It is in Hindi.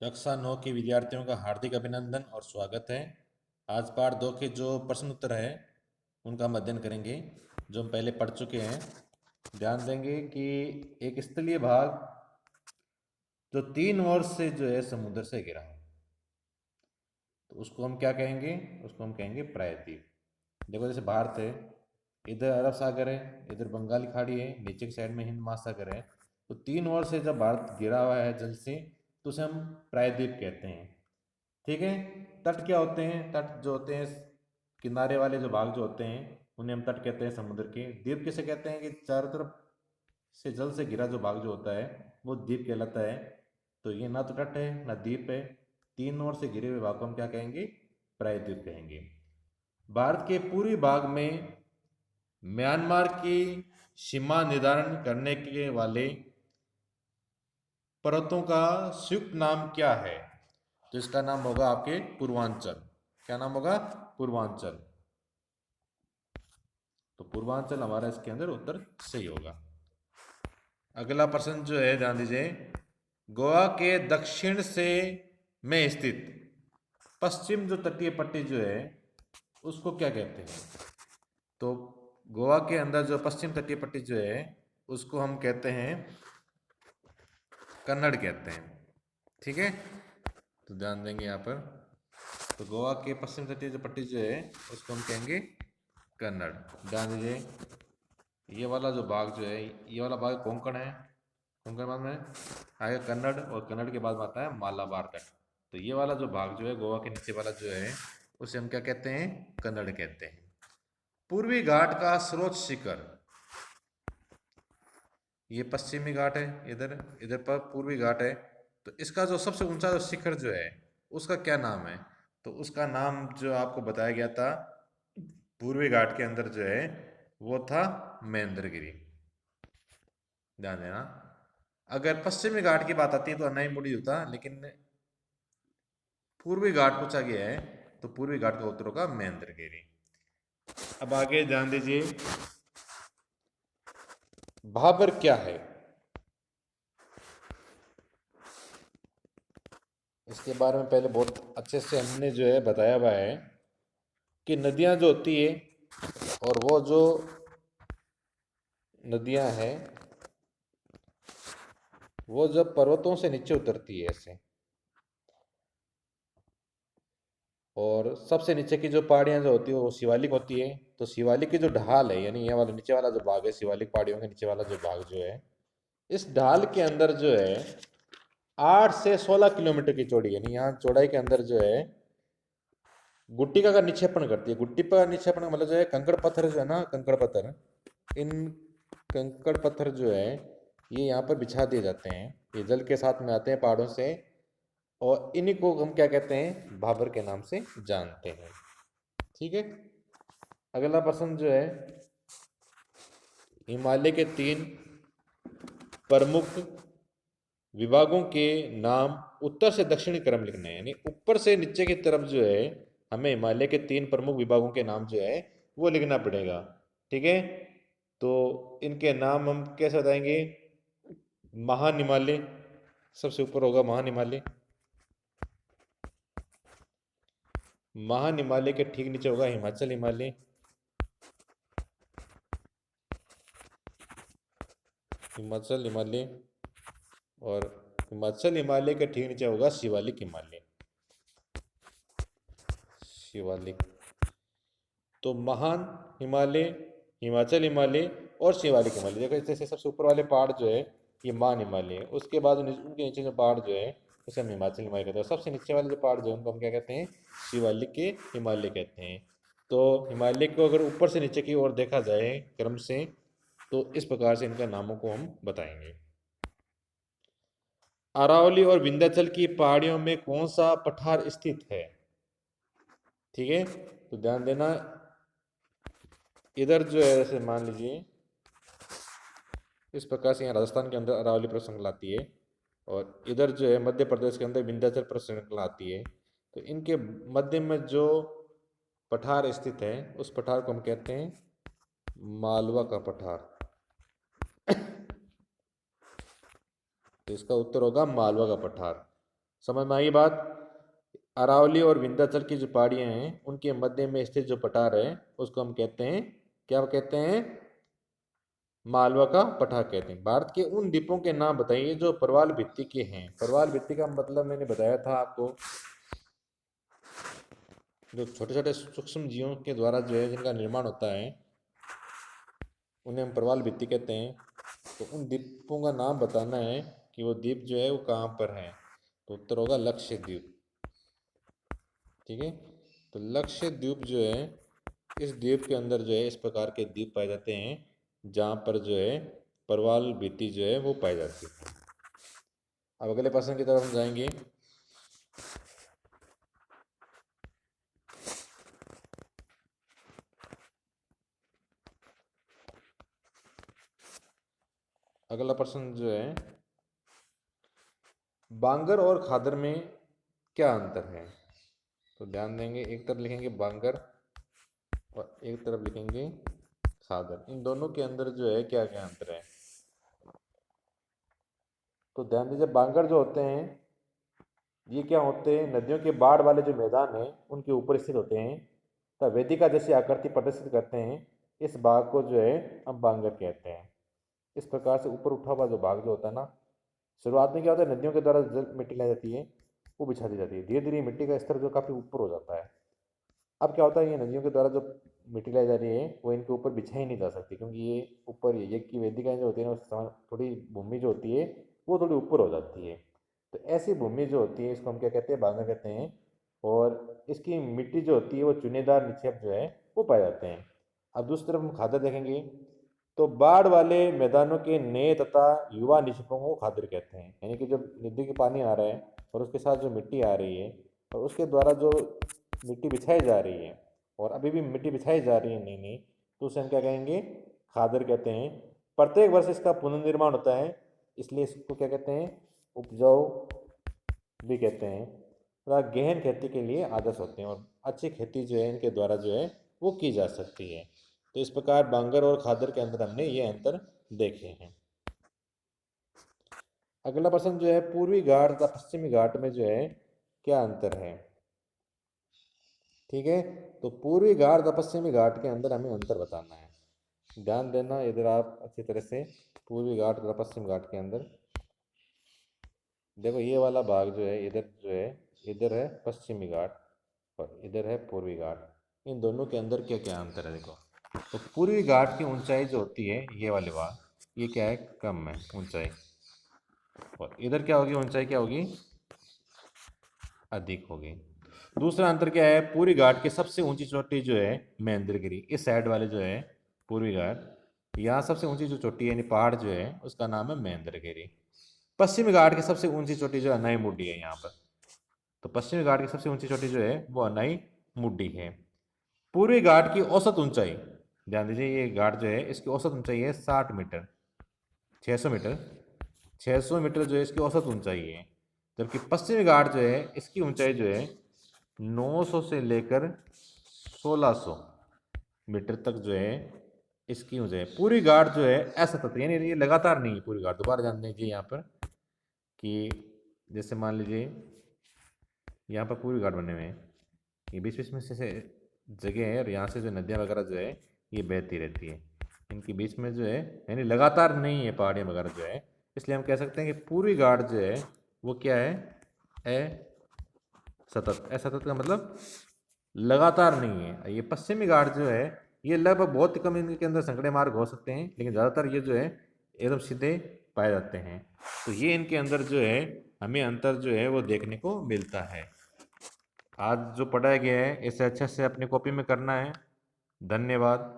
कक्षा 9 के विद्यार्थियों का हार्दिक अभिनंदन और स्वागत है। आज पार्ट 2 के जो प्रश्न उत्तर है उनका हम अध्ययन करेंगे, जो हम पहले पढ़ चुके हैं। ध्यान देंगे कि एक स्थलीय भाग जो 3 ओर से जो है समुद्र से घिरा हो, तो उसको हम क्या कहेंगे? उसको हम कहेंगे प्रायद्वीप। देखो, जैसे भारत है, इधर अरब सागर है, इधर बंगाल की खाड़ी है, नीचे की साइड में हिंद महासागर है। तो 3 ओर से जब भारत घिरा हुआ है जल से, तो उसे हम प्रायद्वीप कहते हैं। ठीक है। तट क्या होते हैं? तट जो होते हैं, किनारे वाले जो भाग जो होते हैं, उन्हें हम तट कहते हैं समुद्र के। द्वीप किसे कहते हैं? कि चारों तरफ से जल से घिरा जो भाग जो होता है वो द्वीप कहलाता है। तो ये ना तो तट है ना द्वीप है, 3 ओर से घिरे हुए भाग को हम क्या कहेंगे? प्रायद्वीप कहेंगे। भारत के पूर्वी भाग में म्यांमार की सीमा निर्धारण करने के वाले पर्वतों का संयुक्त नाम क्या है? तो इसका नाम होगा आपके पूर्वांचल। क्या नाम होगा? पूर्वांचल। तो पूर्वांचल हमारा इसके अंदर उत्तर सही होगा। अगला प्रश्न जो है, ध्यान दीजिए। गोवा के दक्षिण से में स्थित पश्चिम जो तटीय पट्टी जो है उसको क्या कहते हैं? तो गोवा के अंदर जो पश्चिम तटीय पट्टी जो है उसको हम कहते हैं कन्नड़ कहते हैं। ठीक है। तो ध्यान देंगे यहाँ पर। तो गोवा के पश्चिम तटीय जो पट्टी जो है उसको हम कहेंगे कन्नड़। ध्यान दीजिए, ये वाला जो भाग जो है, ये वाला भाग कोंकण है। कोंकण बाद में आएगा कन्नड़, और कन्नड़ के बाद में आता है मालाबार तट। तो ये वाला जो भाग जो है, गोवा के नीचे वाला जो है, उसे हम क्या कहते हैं? कन्नड़ कहते हैं। पूर्वी घाट का सर्वोच्च शिखर, ये पश्चिमी घाट है, इधर इधर पर पूर्वी घाट है। तो इसका जो सबसे ऊंचा जो शिखर जो है उसका क्या नाम है? तो उसका नाम जो आपको बताया गया था पूर्वी घाट के अंदर जो है वो था महेंद्रगिरी। ध्यान देना। अगर पश्चिमी घाट की बात आती है तो अनाईमुड़ी होता, लेकिन पूर्वी घाट पूछा गया है तो पूर्वी घाट का उत्तर होगा महेंद्रगिरी। अब आगे ध्यान दीजिए, भाबर क्या है? इसके बारे में पहले बहुत अच्छे से हमने जो है बताया हुआ है कि नदियां जो होती है, और वो जो नदियां हैं वो जब पर्वतों से नीचे उतरती है ऐसे, और सबसे नीचे की जो पहाड़ियां जो होती है वो शिवालिक होती है। तो शिवालिक की जो ढाल है, यानी ये वाला नीचे वाला जो भाग है, शिवालिक पहाड़ियों के नीचे वाला जो भाग जो है, इस ढाल के अंदर जो है 8 से 16 किलोमीटर की चौड़ी, यानी यहाँ चौड़ाई के अंदर जो है गुट्टिका का निक्षेपण करती है। गुट्टी का निक्षेपण मतलब जो है कंकड़ पत्थर जो है ना, कंकड़ पत्थर, इन कंकड़ पत्थर जो है ये यहाँ पर बिछा दिए जाते हैं। ये जल के साथ में आते हैं पहाड़ों से, और इन्हीं को हम क्या कहते हैं? भाबर के नाम से जानते हैं। ठीक है। अगला प्रश्न जो है, हिमालय के 3 प्रमुख विभागों के नाम उत्तर से दक्षिणी क्रम लिखने हैं, यानी ऊपर से नीचे की तरफ जो है हमें हिमालय के 3 प्रमुख विभागों के नाम जो है वो लिखना पड़ेगा। ठीक है। तो इनके नाम हम कैसे बताएंगे? महान हिमालय सबसे ऊपर होगा, महान हिमालय। महान हिमालय के ठीक नीचे होगा हिमाचल हिमालय। हिमाचल हिमालय, और हिमाचल हिमालय के ठीक नीचे होगा शिवालिक हिमालय। शिवालिक। तो महान हिमालय, हिमाचल हिमालय और शिवालिक हिमालय। देखो, जैसे सबसे ऊपर वाले पहाड़ जो है ये महान हिमालय है, उसके बाद उनके नीचे जो पहाड़ जो है उसे हम हिमाचल हिमालय कहते हैं। सबसे नीचे वाले जो पहाड़ जो है उनको हम क्या कहते हैं? शिवालिक के हिमालय कहते हैं। तो हिमालय को अगर ऊपर से नीचे की ओर देखा जाए क्रम से, तो इस प्रकार से इनका नामों को हम बताएंगे। अरावली और विंध्याचल की पहाड़ियों में कौन सा पठार स्थित है? ठीक है। तो ध्यान देना, इधर जो है जैसे मान लीजिए इस प्रकार से यहाँ राजस्थान के अंदर अरावली पर्वत श्रृंखला आती है, और इधर जो है मध्य प्रदेश के अंदर विंध्याचल पर्वत श्रृंखला आती है। तो इनके मध्य में जो पठार स्थित है उस पठार को हम कहते हैं मालवा का पठार। तो इसका उत्तर होगा मालवा का पठार। समझ में आई बात? अरावली और विंध्याचल की जो पहाड़ियाँ हैं उनके मध्य में स्थित जो पठार है उसको हम कहते हैं, क्या कहते हैं? मालवा का पठार कहते हैं। भारत के उन द्वीपों के नाम बताइए जो प्रवाल भित्ति के हैं। प्रवाल भित्ति का मतलब मैंने बताया था आपको, जो छोटे छोटे सूक्ष्म जीवों के द्वारा जो है जिनका निर्माण होता है उन्हें हम प्रवाल भित्ति कहते हैं। तो उन द्वीपों का नाम बताना है कि वो द्वीप जो है वो कहाँ पर है। तो उत्तर होगा लक्षद्वीप। ठीक है, तो लक्षद्वीप जो है, इस द्वीप के अंदर जो है इस प्रकार के द्वीप पाए जाते हैं जहाँ पर जो है प्रवाल भित्ति जो है वो पाई जाती है। अब अगले प्रश्न की तरफ हम जाएंगे। अगला प्रश्न जो है, बांगर और खादर में क्या अंतर है? तो ध्यान देंगे, एक तरफ लिखेंगे बांगर और एक तरफ लिखेंगे खादर। इन दोनों के अंदर जो है क्या क्या अंतर है? तो ध्यान दीजिए, बांगर जो होते हैं ये क्या होते हैं? नदियों के बाढ़ वाले जो मैदान हैं उनके ऊपर स्थित होते हैं तथा वेदिका जैसी आकृति प्रदर्शित करते हैं। इस भाग को जो है हम बांगर कहते हैं। इस प्रकार से ऊपर उठा हुआ जो भाग जो होता है ना, शुरुआत में क्या होता है, नदियों के द्वारा जल मिट्टी लाई जाती है, वो बिछा दी जाती है। धीरे धीरे मिट्टी का स्तर जो काफ़ी ऊपर हो जाता है। अब क्या होता है, ये नदियों के द्वारा जो मिट्टी लाई जा रही है वो इनके ऊपर बिछाई नहीं जा सकती, क्योंकि ये ऊपर ये की वेदिकाएँ जो होती है ना, थोड़ी भूमि जो होती है वो थोड़ी ऊपर हो जाती है। तो ऐसी भूमि जो होती है इसको हम क्या कहते हैं? बांगर कहते हैं। और इसकी मिट्टी जो होती है वो चुनेदार निक्षेप जो है वो पाए जाते हैं। अब दूसरी तरफ हम खादर देखेंगे, तो बाढ़ वाले मैदानों के नए तथा युवा निक्षेपों को खादर कहते हैं। यानी कि जब नदी के पानी आ रहा है और उसके साथ जो मिट्टी आ रही है और उसके द्वारा जो मिट्टी बिछाई जा रही है और अभी भी मिट्टी बिछाई जा रही है नई नई, तो उसे हम क्या कहेंगे? खादर कहते हैं। प्रत्येक वर्ष इसका पुनर्निर्माण होता है, इसलिए इसको क्या कहते हैं? उपजाऊ भी कहते हैं। तथा गहन खेती के लिए आदर्श होते हैं और अच्छी खेती जो है इनके द्वारा जो है वो की जा सकती है। तो इस प्रकार बांगर और खादर के अंदर हमने ये अंतर देखे हैं। अगला प्रश्न जो है, पूर्वी घाट तथा पश्चिमी घाट में जो है क्या अंतर है? ठीक है, तो पूर्वी घाट तथा पश्चिमी घाट के अंदर हमें अंतर बताना है। ध्यान देना इधर आप अच्छी तरह से। पूर्वी घाट तथा पश्चिम घाट के अंदर देखो, ये वाला भाग जो है इधर जो है, इधर है पश्चिमी घाट और इधर है पूर्वी घाट। इन दोनों के अंदर क्या क्या अंतर है देखो। तो पूर्वी घाट की ऊंचाई जो होती है ये वाले भाग, ये क्या है? कम है ऊंचाई। और इधर क्या होगी? ऊंचाई क्या होगी? अधिक होगी। दूसरा अंतर क्या है? पूर्वी घाट की सबसे ऊंची चोटी जो है महेंद्रगिरी, इस साइड वाले जो है पूर्वी घाट, यहाँ सबसे ऊंची जो चोटी है यानी पहाड़ जो है उसका नाम है महेंद्रगिरी। पश्चिमी घाट की सबसे ऊंची चोटी जो है अनाई मुड्डी है यहाँ पर। तो पश्चिमी घाट की सबसे ऊंची चोटी जो है वो अनाई मुड्डी है। पूर्वी घाट की औसत ऊंचाई, ध्यान दीजिए, ये घाट जो है इसकी औसत ऊंचाई है 60 मीटर, 600 मीटर। 600 मीटर जो है इसकी औसत ऊंचाई है। जबकि पश्चिमी घाट जो है इसकी ऊंचाई जो है 900 से लेकर 1600 मीटर तक जो है इसकी ऊंचाई। पूरी घाट जो है असतत, यानी ये लगातार नहीं है पूरी घाट। दोबारा ध्यान दीजिए यहाँ पर कि जैसे मान लीजिए यहाँ पर पूरी घाट बने हुए हैं, ये बीच बीच में से जगह है और यहाँ से जो नदियाँ वगैरह जो है ये बहती रहती है। इनके बीच में जो है यानी लगातार नहीं है पहाड़ियाँ वगैरह जो है, इसलिए हम कह सकते हैं कि पूर्वी घाट जो है वो क्या है? असतत। असतत का मतलब लगातार नहीं है। ये पश्चिमी घाट जो है ये लगभग बहुत कम इनके अंदर संकरे मार्ग हो सकते हैं, लेकिन ज़्यादातर ये जो है एकदम सीधे पाए जाते हैं। तो ये इनके अंदर जो है हमें अंतर जो है वो देखने को मिलता है। आज जो पढ़ाया गया है इसे अच्छे से अपनी कॉपी में करना है। धन्यवाद।